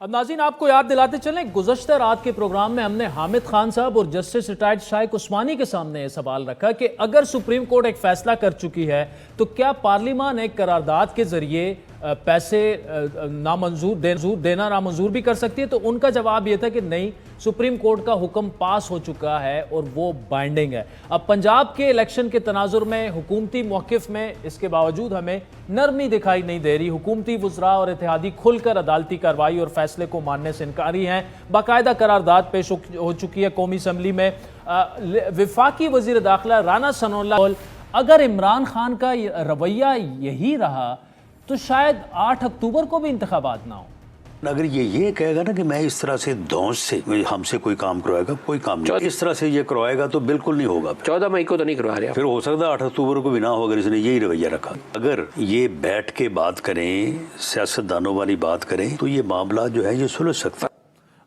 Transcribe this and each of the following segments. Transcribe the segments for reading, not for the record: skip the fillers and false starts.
اب ناظرین آپ کو یاد دلاتے چلیں، گزشتہ رات کے پروگرام میں ہم نے حامد خان صاحب اور جسٹس ریٹائرڈ شائق عثمانی کے سامنے یہ سوال رکھا کہ اگر سپریم کورٹ ایک فیصلہ کر چکی ہے تو کیا پارلیمان ایک قرارداد کے ذریعے پیسے دینا نامنظور بھی کر سکتی ہے؟ تو ان کا جواب یہ تھا کہ نہیں، سپریم کورٹ کا حکم پاس ہو چکا ہے اور وہ بائنڈنگ ہے۔ اب پنجاب کے الیکشن کے تناظر میں حکومتی موقف میں اس کے باوجود ہمیں نرمی دکھائی نہیں دے رہی۔ حکومتی وزراء اور اتحادی کھل کر عدالتی کارروائی اور فیصلے کو ماننے سے انکاری ہیں۔ باقاعدہ قرارداد پیش ہو چکی ہے قومی اسمبلی میں۔ وفاقی وزیر داخلہ رانا ثناء اللہ، اگر عمران خان کا رویہ یہی رہا تو شاید 8 اکتوبر کو بھی انتخابات نہ ہوں۔ اگر یہ کہے گا نا کہ میں اس طرح سے دونش سے ہم سے کوئی کام کروائے گا، کوئی کام نہیں، اس طرح سے یہ کروائے گا تو بالکل نہیں ہوگا۔ 14 مئی کو تو نہیں کروا رہے، پھر ہو سکتا ہے 8 اکتوبر کو بھی نہ ہو اگر اس نے یہی رویہ رکھا۔ اگر یہ بیٹھ کے بات کریں، سیاستدانوں والی بات کریں، تو یہ معاملہ جو ہے یہ سلجھ سکتا ہے۔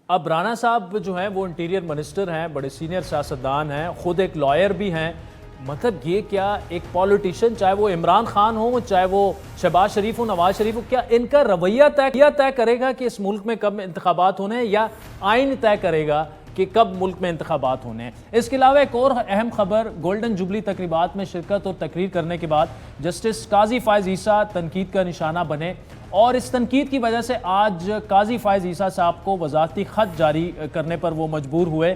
اب رانا صاحب جو ہیں وہ انٹیریئر منسٹر ہیں، بڑے سینئر سیاستدان ہیں، خود ایک لائر بھی ہیں۔ مطلب یہ کیا ایک پولیٹیشین، چاہے وہ عمران خان ہو، چاہے وہ شہباز شریف ہو، نواز شریف ہو، کیا ان کا رویہ طے کرے گا کہ اس ملک میں کب انتخابات ہونے ہیں، یا آئین طے کرے گا کہ کب ملک میں انتخابات ہونے ہیں؟ اس کے علاوہ ایک اور اہم خبر، گولڈن جوبلی تقریبات میں شرکت اور تقریر کرنے کے بعد جسٹس قاضی فائز عیسیٰ تنقید کا نشانہ بنے، اور اس تنقید کی وجہ سے آج قاضی فائز عیسیٰ صاحب کو وزارتی خط جاری کرنے پر وہ مجبور ہوئے،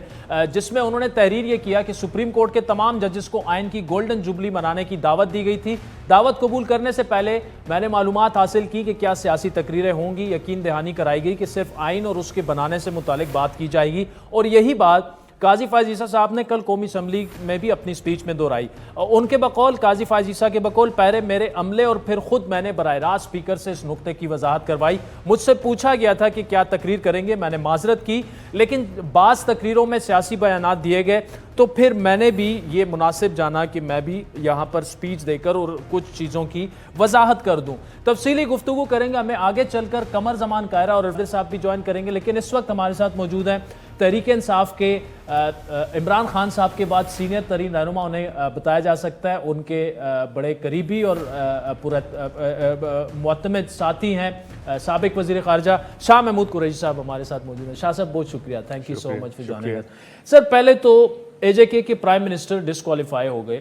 جس میں انہوں نے تحریر یہ کیا کہ سپریم کورٹ کے تمام ججز کو آئین کی گولڈن جوبلی منانے کی دعوت دی گئی تھی۔ دعوت قبول کرنے سے پہلے میں نے معلومات حاصل کی کہ کیا سیاسی تقریریں ہوں گی۔ یقین دہانی کرائی گئی کہ صرف آئین اور اس کے بنانے سے متعلق بات کی جائے گی، اور یہی بات قاضی فائز عیسیٰ صاحب نے کل قومی اسمبلی میں بھی اپنی سپیچ میں دہرائی۔ ان کے بقول، قاضی فائز عیسیٰ کے بقول، پہلے میرے عملے اور پھر خود میں نے براہ راست اسپیکر سے اس نقطے کی وضاحت کروائی۔ مجھ سے پوچھا گیا تھا کہ کیا تقریر کریں گے، میں نے معذرت کی، لیکن بعض تقریروں میں سیاسی بیانات دیے گئے تو پھر میں نے بھی یہ مناسب جانا کہ میں بھی یہاں پر سپیچ دے کر اور کچھ چیزوں کی وضاحت کر دوں۔ تفصیلی گفتگو کریں گے، ہمیں آگے چل کر قمر زمان کائرہ اور عبدل صاحب بھی جوائن کریں گے، لیکن اس وقت ہمارے ساتھ موجود ہیں تحریک انصاف کے عمران خان صاحب کے بعد سینئر ترین رہنما، انہیں بتایا جا سکتا ہے ان کے بڑے قریبی اور معتمد ساتھی ہیں سابق وزیر خارجہ شاہ محمود قریشی صاحب ہمارے ساتھ موجود ہیں۔ شاہ صاحب بہت شکریہ، thank you so much for joining اس۔ سر، پہلے تو اے جے کے پرائم منسٹر ڈسکوالیفائی ہو گئے۔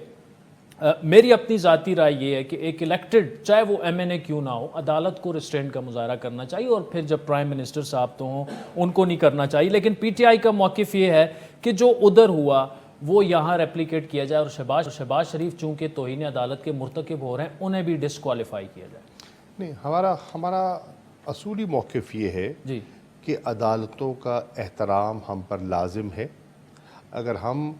میری اپنی ذاتی رائے یہ ہے کہ ایک الیکٹڈ، چاہے وہ ایم این اے کیوں نہ ہو، عدالت کو ریسٹرینٹ کا مظاہرہ کرنا چاہیے، اور پھر جب پرائم منسٹر صاحب تو ہوں ان کو نہیں کرنا چاہیے۔ لیکن پی ٹی آئی کا موقف یہ ہے کہ جو ادھر ہوا وہ یہاں ریپلیکیٹ کیا جائے، اور شہباز شریف چونکہ توہین عدالت کے مرتکب ہو رہے ہیں انہیں بھی ڈسکوالیفائی کیا جائے۔ نہیں، ہمارا اصولی موقف یہ ہے جی کہ عدالتوں کا احترام ہم پر لازم ہے۔ اگر ہم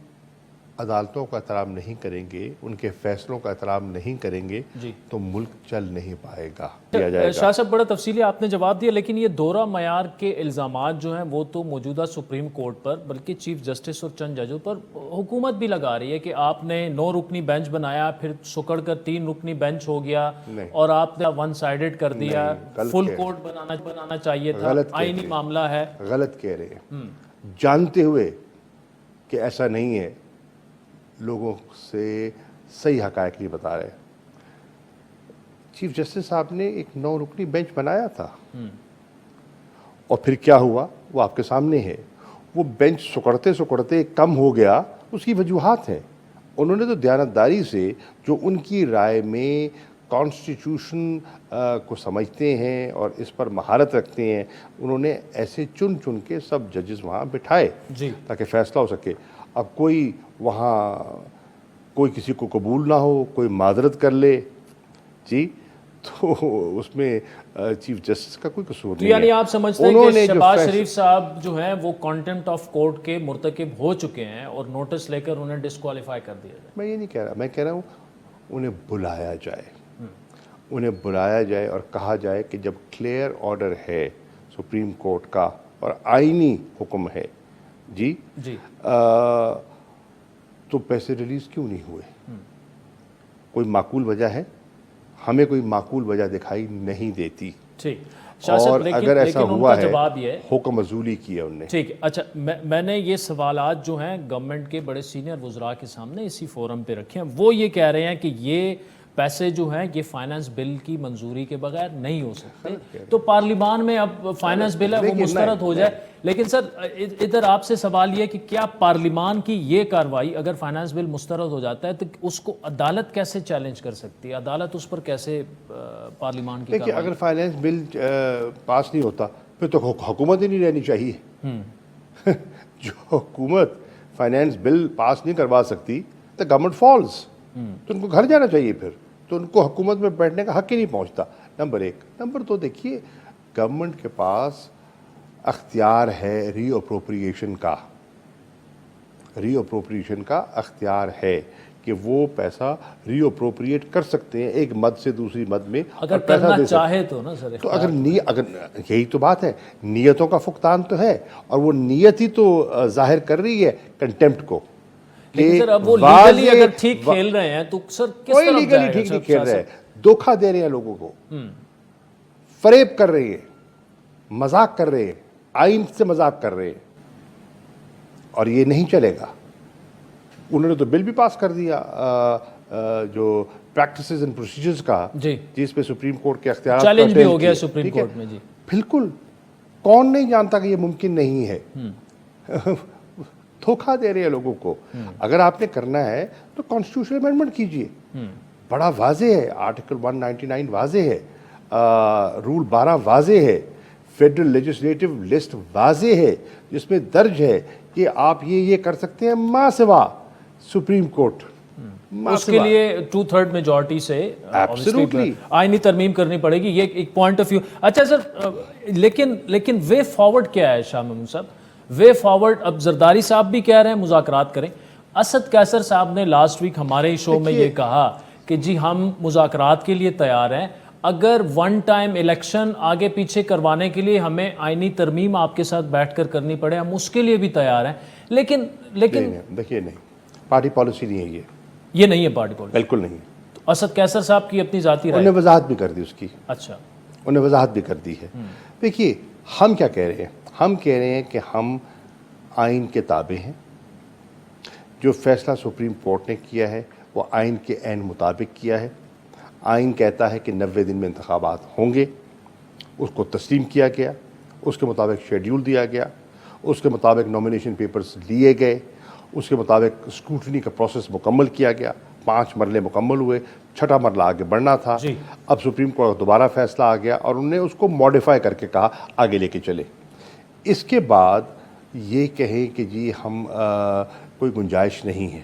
عدالتوں کا احترام نہیں کریں گے، ان کے فیصلوں کا احترام نہیں کریں گے تو ملک چل نہیں پائے گا، کیا جائے گا۔ شاہ صاحب بڑا تفصیلی آپ نے جواب دیا، لیکن یہ دورہ معیار کے الزامات جو ہیں وہ تو موجودہ سپریم کورٹ پر بلکہ چیف جسٹس اور چند ججوں پر حکومت بھی لگا رہی ہے کہ آپ نے 9 رکنی بینچ بنایا، پھر سکڑ کر 3 رکنی بینچ ہو گیا، اور آپ نے 1 سائیڈڈ کر دیا، فل کورٹ بنانا چاہیے تھا، آئینی معاملہ ہے۔ غلط کہہ رہے ہیں، جانتے ہوئے کہ ایسا نہیں ہے، لوگوں سے صحیح حقائق نہیں بتا رہے۔ چیف جسٹس صاحب نے ایک 9 رکنی بینچ بنایا تھا، اور پھر کیا ہوا وہ آپ کے سامنے ہے۔ وہ بینچ سکڑتے کم ہو گیا، اس کی وجوہات ہیں۔ انہوں نے تو دیانتداری سے، جو ان کی رائے میں کانسٹیٹیوشن کو سمجھتے ہیں اور اس پر مہارت رکھتے ہیں، انہوں نے ایسے چن کے سب ججز وہاں بٹھائے تاکہ فیصلہ ہو سکے۔ اب کوئی وہاں کوئی کسی کو قبول نہ ہو، کوئی معذرت کر لے، جی، تو اس میں چیف جسٹس کا کوئی قصور نہیں ہے۔ یعنی آپ سمجھتے ہیں کہ شہباز شریف صاحب جو ہیں وہ کانٹمپٹ آف کورٹ کے مرتکب ہو چکے ہیں اور نوٹس لے کر انہیں ڈسکوالیفائی کر دیا جائے؟ میں یہ نہیں کہہ رہا، میں کہہ رہا ہوں انہیں بلایا جائے اور کہا جائے کہ جب کلیئر آرڈر ہے سپریم کورٹ کا اور آئینی حکم ہے، جی تو پیسے ریلیز کیوں نہیں ہوئے؟ کوئی معقول وجہ ہے؟ ہمیں کوئی معقول وجہ دکھائی نہیں دیتی، اور اگر ایسا ہوا ہے حکم عزولی کیا انہوں نے۔ ٹھیک ہے، اچھا، میں نے یہ سوالات جو ہیں گورنمنٹ کے بڑے سینئر وزراء کے سامنے اسی فورم پہ رکھے ہیں، وہ یہ کہہ رہے ہیں کہ یہ پیسے جو ہیں یہ فائنانس بل کی منظوری کے بغیر نہیں ہو سکتے. تو پارلیمان میں اب فائنانس بل ہے وہ مسترد ہو جائے. لیکن سر ادھر آپ سے سوال یہ کہ کیا پارلیمان کی یہ کارروائی اگر فائنانس بل مسترد ہو جاتا ہے تو اس کو عدالت کیسے چیلنج کر سکتی ہے؟ عدالت اس پر کیسے پارلیمان کی دیکھیے اگر فائنانس بل پاس نہیں ہوتا پھر تو حکومت ہی نہیں رہنی چاہیے. جو حکومت فائنانس بل پاس نہیں کروا سکتی تو گورنمنٹ فالز، تو ان کو گھر جانا چاہیے. پھر تو ان کو حکومت میں بیٹھنے کا حق ہی نہیں پہنچتا. نمبر ایک. نمبر دو، دیکھیے گورنمنٹ کے پاس اختیار ہے ری اپروپریشن کا. ری اپروپریشن کا اختیار ہے کہ وہ پیسہ ری اپروپریٹ کر سکتے ہیں ایک مد سے دوسری مد میں. اگر کرنا چاہے تو نا سر. تو اگر یہی تو بات ہے، نیتوں کا فقدان تو ہے، اور وہ نیت ہی تو ظاہر کر رہی ہے کنٹیمپٹ کو. لیکن سر اب وہ لیگلی اگر ٹھیک کھیل رہے ہیں تو سر کس کوئی طرف لیگلی جائے گا؟ ٹھیک نہیں کھیل رہے ہیں، دھوکہ دے رہے ہیں لوگوں کو، فریب کر رہے ہیں، مذاق کر رہے ہیں، آئین سے مذاق کر رہے ہیں، اور یہ نہیں چلے گا. انہوں نے تو بل بھی پاس کر دیا جو پریکٹسز اینڈ پروسیجرز کا، جس پہ سپریم کورٹ کے اختیارات چیلنج بھی ہو گیا سپریم کورٹ میں. جی بالکل. کون نہیں جانتا کہ یہ ممکن نہیں ہے؟ دھوکہ دے رہے ہیں لوگوں کو. اگر آپ نے کرنا ہے تو کانسٹیٹیوشن امینڈمنٹ کیجئے، بڑا واضح ہے. آرٹیکل 199 واضح ہے، رول 12 واضح ہے، فیڈرل لیجسلیٹو لسٹ واضح ہے جس میں درج ہے کہ آپ یہ کر سکتے ہیں ما سوا سپریم کورٹ. اس کے لیے 2/3 میجورٹی سے آئینی ترمیم کرنی پڑے گی. یہ ایک پوائنٹ آف ویو. اچھا سر، لیکن وے فارورڈ کیا ہے شاہ محمود صاحب؟ وے فارورڈ اب زرداری صاحب بھی کہہ رہے ہیں مذاکرات کریں. اسد قیصر صاحب نے لاسٹ ویک ہمارے شو میں یہ کہا کہ جی ہم مذاکرات کے لیے تیار ہیں، اگر ون ٹائم الیکشن آگے پیچھے کروانے کے لیے ہمیں آئینی ترمیم آپ کے ساتھ بیٹھ کر کرنی پڑے ہم اس کے لیے بھی تیار ہیں. لیکن دیکھیے نہیں، پارٹی پالیسی نہیں ہے یہ نہیں ہے پارٹی پالیسی. بالکل نہیں. اسد قیصر صاحب کی اپنی ذاتی رائے. انہوں نے وضاحت بھی کر دی اس کی. اچھا، انہوں نے وضاحت بھی کر دی ہے. دیکھیے ہم کیا کہہ رہے ہیں؟ ہم کہہ رہے ہیں کہ ہم آئین کے تابع ہیں. جو فیصلہ سپریم کورٹ نے کیا ہے وہ آئین کے عین مطابق کیا ہے. آئین کہتا ہے کہ 90 دن میں انتخابات ہوں گے، اس کو تسلیم کیا گیا، اس کے مطابق شیڈیول دیا گیا، اس کے مطابق نامینیشن پیپرز لیے گئے، اس کے مطابق اسکروٹنی کا پروسیس مکمل کیا گیا. 5 مرحلے مکمل ہوئے، 6واں مرحلہ آگے بڑھنا تھا. اب سپریم کورٹ کا دوبارہ فیصلہ آ گیا اور انہوں نے اس کو ماڈیفائی کر کے کہا آگے لے کے چلے. اس کے بعد یہ کہیں کہ جی ہم کوئی گنجائش نہیں ہے.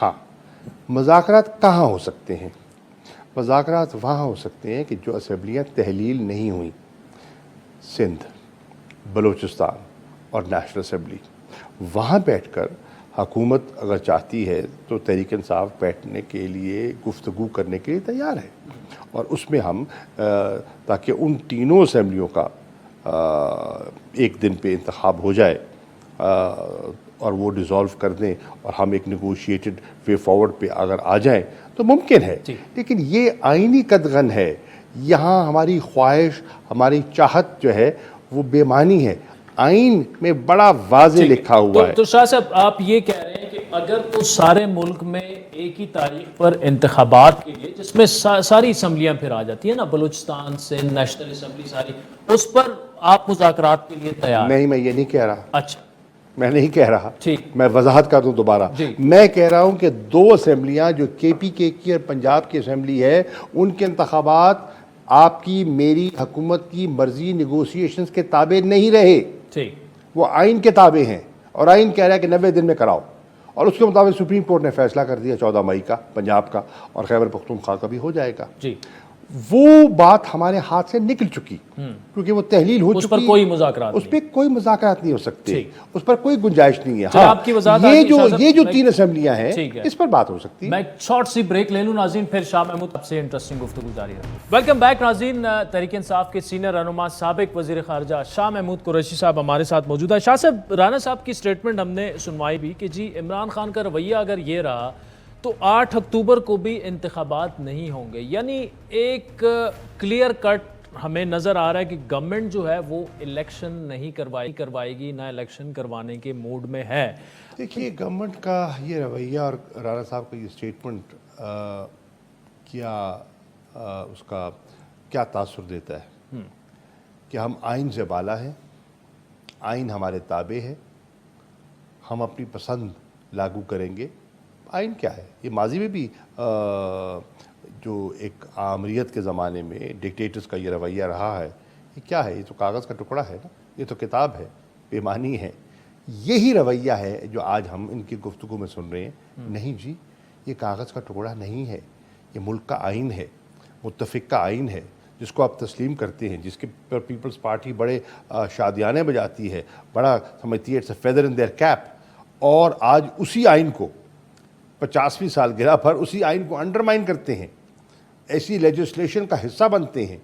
ہاں، مذاکرات کہاں ہو سکتے ہیں؟ مذاکرات وہاں ہو سکتے ہیں کہ جو اسمبلیاں تحلیل نہیں ہوئیں، سندھ، بلوچستان اور نیشنل اسمبلی، وہاں بیٹھ کر حکومت اگر چاہتی ہے تو تحریک انصاف بیٹھنے کے لیے گفتگو کرنے کے لیے تیار ہے. اور اس میں ہم تاکہ ان تینوں اسمبلیوں کا ایک دن پہ انتخاب ہو جائے اور وہ ڈیزالو کر دیں اور ہم ایک نیگوشیٹڈ وے فارورڈ پہ اگر آ جائیں تو ممکن ہے. لیکن یہ آئینی قدغن ہے. یہاں ہماری خواہش، ہماری چاہت جو ہے وہ بے معنی ہے. آئین میں بڑا واضح لکھا ہوا ہے. تو شاہ صاحب آپ یہ کہہ رہے ہیں کہ اگر تو سارے ملک میں ایک ہی تاریخ پر انتخابات کے لیے، جس میں ساری اسمبلیاں پھر آ جاتی ہیں نا، بلوچستان، سندھ، نیشنل اسمبلی ساری، اس پر آپ مذاکرات کے لیے تیار؟ نہیں، میں یہ نہیں کہہ رہا. اچھا، میں نہیں کہہ رہا. ٹھیک، میں وضاحت کر دوں دوبارہ. میں کہہ رہا ہوں کہ 2 اسمبلیاں جو KPK کی اور پنجاب کی اسمبلی ہے، ان کے انتخابات آپ کی میری حکومت کی مرضی نیگوسیشنز کے تابع نہیں رہے. ٹھیک، وہ آئین کے تابع ہیں اور آئین کہہ رہا ہے کہ 90 دن میں کراؤ. اور اس کے مطابق سپریم کورٹ نے فیصلہ کر دیا 14 مئی کا پنجاب کا، اور خیبر پختونخوا کا بھی ہو جائے گا. جی، وہ بات ہمارے ہاتھ سے نکل چکی کیونکہ وہ تحلیل ہو چکی. اس پر کوئی مذاکرات اس پہ کوئی مذاکرات نہیں ہو سکتے، اس پر کوئی گنجائش نہیں ہے. آپ کی وضاحت یہ جو 3 اسمبلیاں ہیں اس پر بات ہو سکتی ہے. میں شارٹ سی بریک لے لوں ناظرین، پھر شاہ محمود آپ سے انٹرسٹنگ گفتگو جاری ہے. ویلکم بیک ناظرین. تحریک انصاف کے سینئر رہنما سابق وزیر خارجہ شاہ محمود قریشی صاحب ہمارے ساتھ موجود ہے. شاہ صاحب، رانا صاحب کی سٹیٹمنٹ ہم نے سنوائی بھی کہ جی عمران خان کا رویہ اگر یہ رہا تو 8 اکتوبر کو بھی انتخابات نہیں ہوں گے. یعنی ایک کلیئر کٹ ہمیں نظر آ رہا ہے کہ گورنمنٹ جو ہے وہ الیکشن نہیں کروائے گی، نہ الیکشن کروانے کے موڈ میں ہے. دیکھیے گورنمنٹ کا یہ رویہ اور رانا صاحب کا یہ سٹیٹمنٹ کیا اس کا کیا تاثر دیتا ہے کہ ہم آئین سے بالا ہیں، آئین ہمارے تابع ہے، ہم اپنی پسند لاگو کریں گے. آئین کیا ہے؟ یہ ماضی میں بھی جو ایک آمریت کے زمانے میں ڈکٹیٹرز کا یہ رویہ رہا ہے. یہ کیا ہے؟ یہ تو کاغذ کا ٹکڑا ہے نا، یہ تو کتاب ہے، پیمانی ہے. یہی رویہ ہے جو آج ہم ان کی گفتگو میں سن رہے ہیں. نہیں جی، یہ کاغذ کا ٹکڑا نہیں ہے، یہ ملک کا آئین ہے، متفق کا آئین ہے، جس کو آپ تسلیم کرتے ہیں، جس کے پر پیپلز پارٹی بڑے شادیانے بجاتی ہے، بڑا سمجھتی ہے it's a feather in their cap. اور آج اسی آئین کو 50ویں سالگرہ پر اسی آئین کو انڈرمائن کرتے ہیں، ایسی لیجسلیشن کا حصہ بنتے ہیں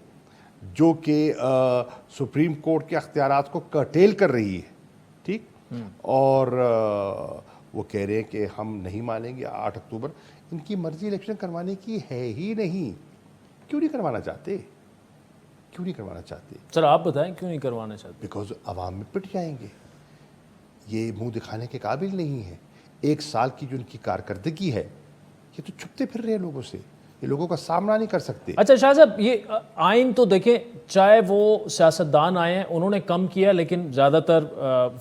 جو کہ سپریم کورٹ کے اختیارات کو کرٹیل کر رہی ہے. ٹھیک، اور وہ کہہ رہے ہیں کہ ہم نہیں مانیں گے 8 اکتوبر. ان کی مرضی الیکشن کروانے کی ہے ہی نہیں. کیوں نہیں کروانا چاہتے؟ کیوں نہیں کروانا چاہتے؟ سر آپ بتائیں کیوں نہیں کروانا چاہتے؟ بیکاز عوام میں پٹ جائیں گے. یہ منہ دکھانے کے قابل نہیں ہے. 1 سال کی جو ان کی کارکردگی ہے، یہ تو چھپتے پھر رہے ہیں لوگوں سے، یہ لوگوں کا سامنا نہیں کر سکتے. اچھا شاہ صاحب، یہ آئین تو دیکھیں، چاہے وہ سیاستدان آئے ہیں انہوں نے کم کیا، لیکن زیادہ تر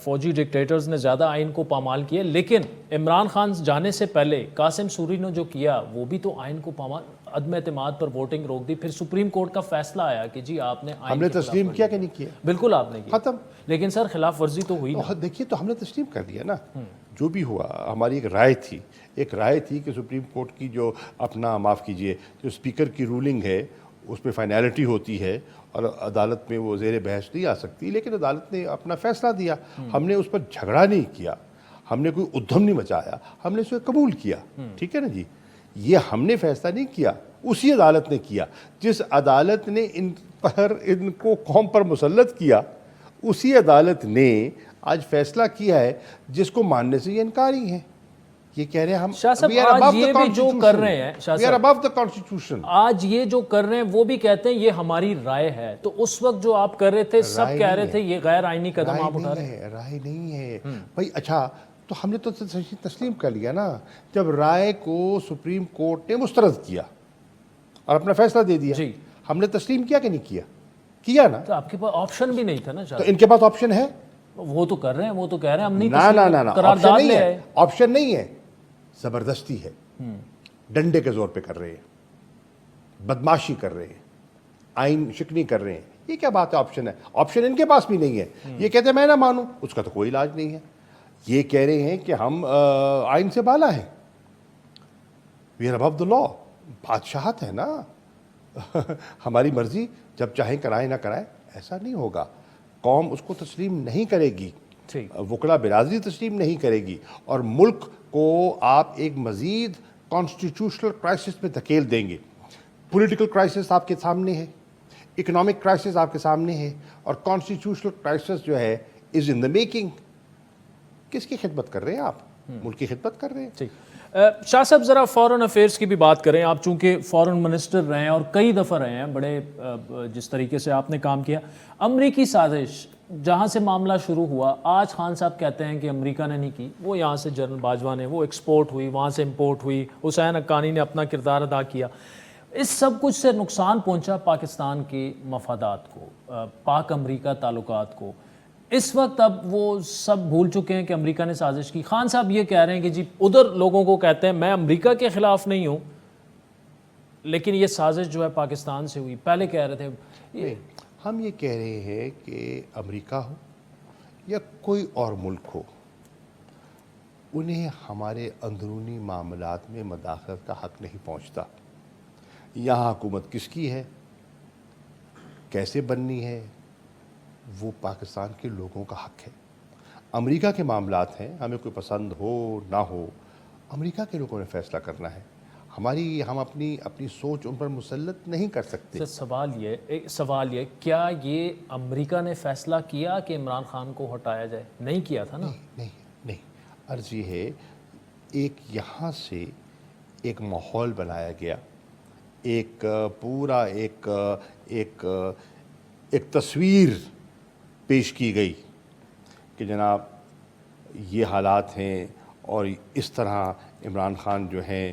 فوجی ڈکٹیٹرز نے زیادہ آئین کو پامال کیا. لیکن عمران خان جانے سے پہلے قاسم سوری نے جو کیا وہ بھی تو آئین کو پامال، عدم اعتماد پر ووٹنگ روک دی. پھر سپریم کورٹ کا فیصلہ آیا کہ جی آپ نے ہم نے تسلیم کیا کہ نہیں کیا؟ بالکل آپ نے کیا، ختم. لیکن سر خلاف ورزی تو ہوئی نا. دیکھیے، تو ہم نے تسلیم کر لیا نا. جو بھی ہوا، ہماری ایک رائے تھی کہ سپریم کورٹ کی جو اپنا معاف کیجئے جو اسپیکر کی رولنگ ہے اس میں فائنالٹی ہوتی ہے اور عدالت میں وہ زیر بحث نہیں آ سکتی. لیکن عدالت نے اپنا فیصلہ دیا. ہم نے اس پر جھگڑا نہیں کیا، ہم نے کوئی ادھم نہیں مچایا، ہم نے اسے قبول کیا. ٹھیک ہے نا جی؟ یہ ہم نے فیصلہ نہیں کیا، اسی عدالت نے کیا. جس عدالت نے ان کو قوم پر مسلط کیا، اسی عدالت نے آج فیصلہ کیا ہے جس کو ماننے سے یہ انکاری ہیں. یہ کہہ رہے ہیں ہم شاہ صاحب we are آج above یہ the بھی جو کر رہے ہیں، شاہ we are صاحب above the constitution. آج یہ جو کر رہے ہیں وہ بھی کہتے ہیں یہ ہماری رائے ہے. تو اس وقت جو آپ کر رہے تھے سب کہہ رہے تھے یہ غیر آئینی قدم آپ اٹھا رہے ہیں. رائے نہیں ہے بھائی. اچھا، تو ہم نے تو تسلیم کر لیا نا جب رائے کو سپریم کورٹ نے مسترد کیا اور اپنا فیصلہ دے دیا. جی، ہم نے تسلیم کیا کہ نہیں کیا؟ کیا نا. تو آپ کے پاس آپشن بھی نہیں تھا نا شاہ تو ان کے پاس آپشن ہے؟ وہ تو کر رہے ہیں، وہ تو کہہ رہے ہیں ہم نہیں نا قرارداد آپشن نہیں لے ہے. آئے. آپشن نہیں ہے، زبردستی ہے. ڈنڈے کے زور پہ کر رہے ہیں، بدماشی کر رہے ہیں، آئین شکنی کر رہے ہیں. یہ کیا بات ہے؟ آپشن ہے. آپشن ان کے پاس بھی نہیں ہے. یہ کہتے ہیں میں نہ مانوں، اس کا تو کوئی علاج نہیں ہے. یہ کہہ رہے ہیں کہ ہم آئین سے بالا ہیں، وی آر ابو دی لا. بادشاہت ہے نا. ہماری مرضی، جب چاہیں کرائیں نہ کرائیں. ایسا نہیں ہوگا. قوم اس کو تسلیم نہیں کرے گی، وکلا برادری تسلیم نہیں کرے گی، اور ملک کو آپ ایک مزید کانسٹیٹیوشنل کرائسس میں دھکیل دیں گے. پولیٹیکل کرائسس آپ کے سامنے ہے، اکنامک کرائسس آپ کے سامنے ہے، اور کانسٹیٹیوشنل کرائسس جو ہے از ان دا میکنگ. کس کی خدمت کر رہے ہیں آپ؟ ملک کی خدمت کر رہے ہیں. شاہ صاحب ذرا فورن افیئرس کی بھی بات کریں. آپ چونکہ فورن منسٹر رہے ہیں اور کئی دفعہ رہے ہیں، بڑے جس طریقے سے آپ نے کام کیا. امریکی سازش جہاں سے معاملہ شروع ہوا، آج خان صاحب کہتے ہیں کہ امریکہ نے نہیں کی، وہ یہاں سے جنرل باجوہ نے، وہ ایکسپورٹ ہوئی، وہاں سے امپورٹ ہوئی، حسین حقانی نے اپنا کردار ادا کیا. اس سب کچھ سے نقصان پہنچا پاکستان کے مفادات کو، پاک امریکہ تعلقات کو. اس وقت اب وہ سب بھول چکے ہیں کہ امریکہ نے سازش کی. خان صاحب یہ کہہ رہے ہیں کہ جی ادھر لوگوں کو کہتے ہیں میں امریکہ کے خلاف نہیں ہوں، لیکن یہ سازش جو ہے پاکستان سے ہوئی. پہلے کہہ رہے تھے ہم یہ کہہ رہے ہیں کہ امریکہ ہو یا کوئی اور ملک ہو، انہیں ہمارے اندرونی معاملات میں مداخلت کا حق نہیں پہنچتا. یہاں حکومت کس کی ہے، کیسے بننی ہے، وہ پاکستان کے لوگوں کا حق ہے. امریکہ کے معاملات ہیں، ہمیں کوئی پسند ہو نہ ہو، امریکہ کے لوگوں نے فیصلہ کرنا ہے. ہم اپنی سوچ ان پر مسلط نہیں کر سکتے. سوال یہ کیا یہ امریکہ نے فیصلہ کیا کہ عمران خان کو ہٹایا جائے؟ نہیں کیا تھا نا. نہیں. عرض یہ ہے، ایک یہاں سے ایک ماحول بنایا گیا، ایک پورا ایک تصویر پیش کی گئی کہ جناب یہ حالات ہیں اور اس طرح عمران خان جو ہیں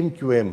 MQM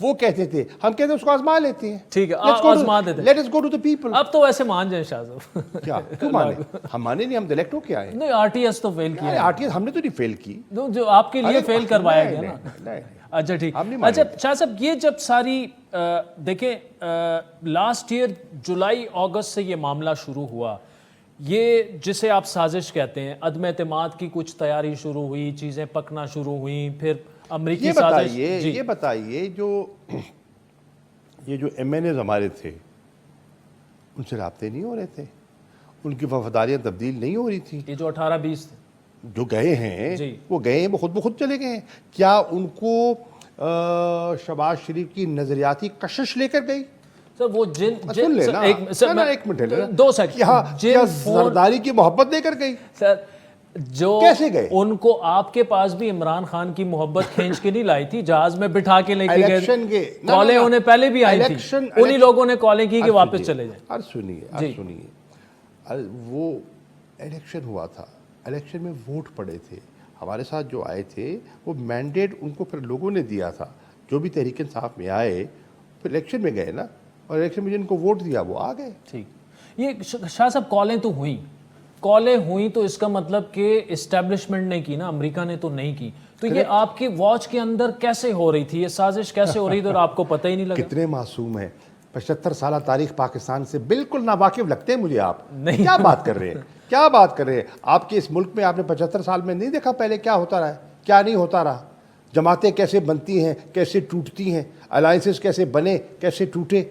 وہ کہتے تھے, ہم کہتے ہیں اس کو آزما لیتے ہیں. ٹھیک ہے, آزما دیتے ہیں. Let us go to the people. اب تو ویسے مان جائیں شاہ صاحب. کیا کیوں مانے؟ ہم مانے نہیں, ہم الیکٹ ہو کے آئے. نہیں, آر ٹی ایس تو فیل کیا ہے. آر ٹی ایس ہم نے تو نہیں فیل کی, جو آپ کے لیے فیل کروایا گیا نا. اچھا ٹھیک. اچھا شاہ صاحب, یہ جب ساری دیکھیں لاسٹ ایئر جولائی اگست سے یہ معاملہ شروع ہوا, یہ جسے آپ سازش کہتے ہیں, عدم اعتماد کی کچھ تیاری شروع ہوئی, چیزیں پکنا شروع ہوئیں, پھر امریکی سازش. یہ بتائیے یہ جو ایم این ایز ہمارے تھے, ان سے رابطے نہیں ہو رہے تھے, ان کی وفاداریاں تبدیل نہیں ہو رہی تھی. یہ جو 18-20 تھے جو گئے ہیں وہ گئے ہیں, وہ خود بخود چلے گئے ہیں. کیا ان کو شہباز شریف کی نظریاتی کشش لے کر گئی؟ سر وہ سن لے نا, ایک منٹ ہے, 2 سیکنڈ. کیا زرداری کی محبت دے کر گئی؟ سر جو کیسے گئے؟ ان کو آپ کے پاس بھی عمران خان کی محبت کھینچ کے نہیں لائی تھی, جہاز میں بٹھا کے لے کے گئے. کالیں انہیں پہلے بھی آئی تھی, انہی لوگوں نے کالیں کی کہ واپس چلے جائیں. سنیے, وہ الیکشن ہوا تھا, الیکشن میں ووٹ پڑے تھے, ہمارے ساتھ جو آئے تھے وہ مینڈیٹ ان کو پھر لوگوں نے دیا تھا, جو بھی تحریک انصاف میں آئے پھر الیکشن میں گئے نا, اور الیکشن میں جن کو ووٹ دیا وہ آ گئے. ٹھیک. یہ شاہ صاحب کالیں ہوئیں تو اس کا مطلب کہ اسٹیبلشمنٹ نے کی نا, امریکہ نے تو نہیں کی. تو یہ آپ کی واچ کے اندر کیسے ہو رہی تھی, یہ سازش کیسے ہو رہی تھی اور آپ کو پتہ ہی نہیں لگا؟ کتنے معصوم ہیں, 75 سالہ تاریخ پاکستان سے بالکل ناواقف لگتے ہیں مجھے آپ. کیا بات کر رہے ہیں, کیا بات کر رہے ہیں؟ آپ کے اس ملک میں آپ نے 75 سال میں نہیں دیکھا پہلے کیا ہوتا رہا ہے, کیا نہیں ہوتا رہا, جماعتیں کیسے بنتی ہیں, کیسے ٹوٹتی ہیں, الائنسز کیسے بنے, کیسے ٹوٹے.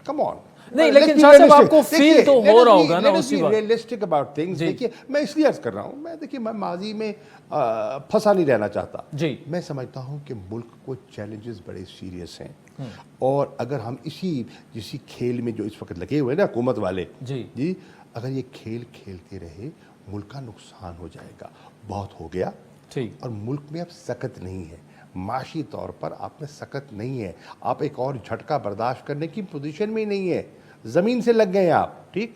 کم آن. نہیں لیکن شاہ صاحب آپ کو فیل تو ہو رہا ہوگا نا اسی وقت. Realistic about things. دیکھیے میں اس لیے عرض کر رہا ہوں, میں ماضی میں پھنسا نہیں رہنا چاہتا. میں سمجھتا ہوں کہ ملک کو چیلنجز بڑے سیریس ہیں, اور اگر ہم اسی کھیل میں جو اس وقت لگے ہوئے نا حکومت والے, جی اگر یہ کھیل کھیلتے رہے ملک کا نقصان ہو جائے گا. بہت ہو گیا, اور ملک میں اب سکت نہیں ہے, معاشی طور پر آپ میں سکت نہیں ہے, آپ ایک اور جھٹکا برداشت کرنے کی پوزیشن میں ہی نہیں ہے, زمین سے لگ گئے ہیں آپ. ٹھیک,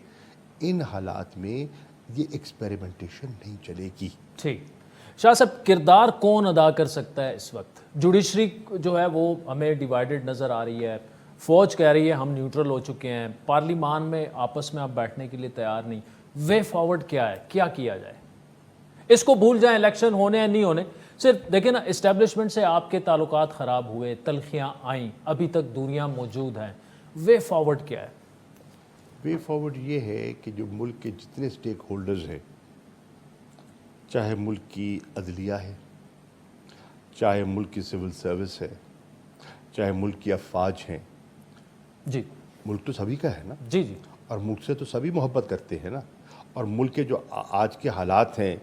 ان حالات میں یہ ایکسپیریمنٹیشن نہیں چلے گی. ٹھیک. شاہ صاحب کردار کون ادا کر سکتا ہے اس وقت؟ جوڈیشری جو ہے وہ ہمیں ڈیوائیڈڈ نظر آ رہی ہے, فوج کہہ رہی ہے ہم نیوٹرل ہو چکے ہیں, پارلیمان میں آپس میں آپ بیٹھنے کے لیے تیار نہیں. وے فارورڈ کیا ہے, کیا کیا جائے؟ اس کو بھول جائیں الیکشن ہونے یا نہیں ہونے, صرف دیکھیں نا اسٹیبلشمنٹ سے آپ کے تعلقات خراب ہوئے, تلخیاں آئیں, ابھی تک دوریاں موجود ہیں. وے فارورڈ کیا ہے؟ وے فارورڈ یہ ہے کہ جو ملک کے جتنے سٹیک ہولڈرز ہیں, چاہے ملک کی عدلیہ ہے, چاہے ملک کی سول سروس ہے, چاہے ملک کی افواج ہیں, جی ملک تو سبھی کا ہے نا, جی اور ملک سے تو سبھی محبت کرتے ہیں نا. اور ملک کے جو آج کے حالات ہیں,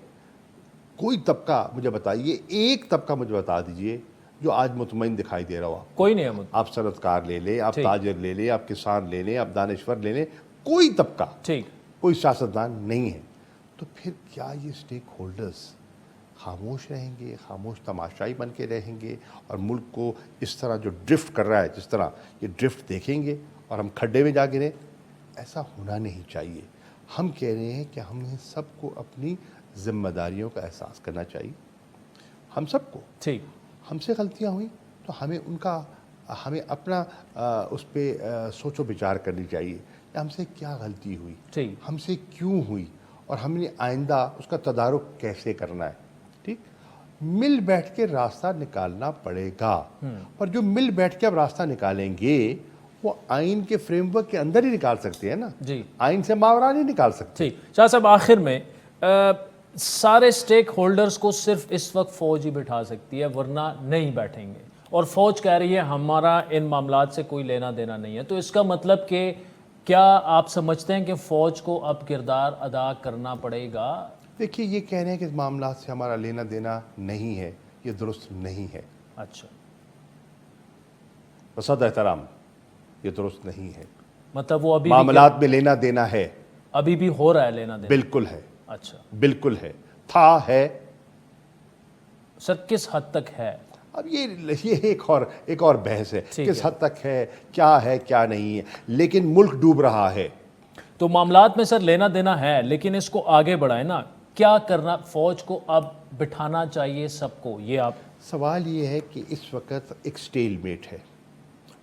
کوئی طبقہ مجھے بتائیے, ایک طبقہ مجھے بتا دیجئے جو آج مطمئن دکھائی دے رہا ہو. کوئی نہیں ہے. آپ صنعت کار لے لیں, آپ تاجر لے لیں, آپ کسان لے لیں, آپ دانشور لے لیں, کوئی طبقہ, کوئی سیاستدان نہیں ہے. تو پھر کیا یہ سٹیک ہولڈرز خاموش رہیں گے, خاموش تماشائی بن کے رہیں گے, اور ملک کو اس طرح جو ڈرفٹ کر رہا ہے, جس طرح یہ ڈرفٹ دیکھیں گے اور ہم کھڈے میں جا گریں؟ ایسا ہونا نہیں چاہیے. ہم کہہ رہے ہیں کہ ہمیں سب کو اپنی ذمہ داریوں کا احساس کرنا چاہیے, ہم سب کو. ٹھیک. ہم سے غلطیاں ہوئیں تو ہمیں اپنا اس پہ سوچ و بچار کرنی چاہیے, ہم سے کیا غلطی ہوئی, ہم سے کیوں ہوئی, اور ہم نے آئندہ اس کا تدارک کیسے کرنا ہے. ٹھیک, مل بیٹھ کے راستہ نکالنا پڑے گا, اور جو مل بیٹھ کے اب راستہ نکالیں گے وہ آئین کے فریم ورک کے اندر ہی نکال سکتے ہیں نا, آئین سے ماورا نہیں نکال سکتے. ٹھیک. شاہ صاحب آخر میں سارے سٹیک ہولڈرز کو صرف اس وقت فوج ہی بٹھا سکتی ہے, ورنہ نہیں بیٹھیں گے, اور فوج کہہ رہی ہے ہمارا ان معاملات سے کوئی لینا دینا نہیں ہے. تو اس کا مطلب کہ کیا آپ سمجھتے ہیں کہ فوج کو اب کردار ادا کرنا پڑے گا؟ دیکھیے یہ کہہ رہے ہیں کہ اس معاملات سے ہمارا لینا دینا نہیں ہے, یہ درست نہیں ہے. اچھا, بصد احترام یہ درست نہیں ہے. مطلب وہ ابھی معاملات میں لینا دینا ہے, ابھی بھی ہو رہا ہے لینا دینا؟ بالکل ہے. اچھا, بالکل ہے. تھا, ہے. سر کس حد تک ہے؟ اب یہ ایک اور بحث ہے, کس حد تک ہے کیا نہیں ہے, لیکن ملک ڈوب رہا ہے. تو معاملات میں سر لینا دینا ہے, لیکن اس کو آگے بڑھائیں نا, کیا کرنا فوج کو اب بٹھانا چاہیے سب کو, یہ آپ سوال یہ ہے کہ اس وقت ایک سٹیل میٹ ہے,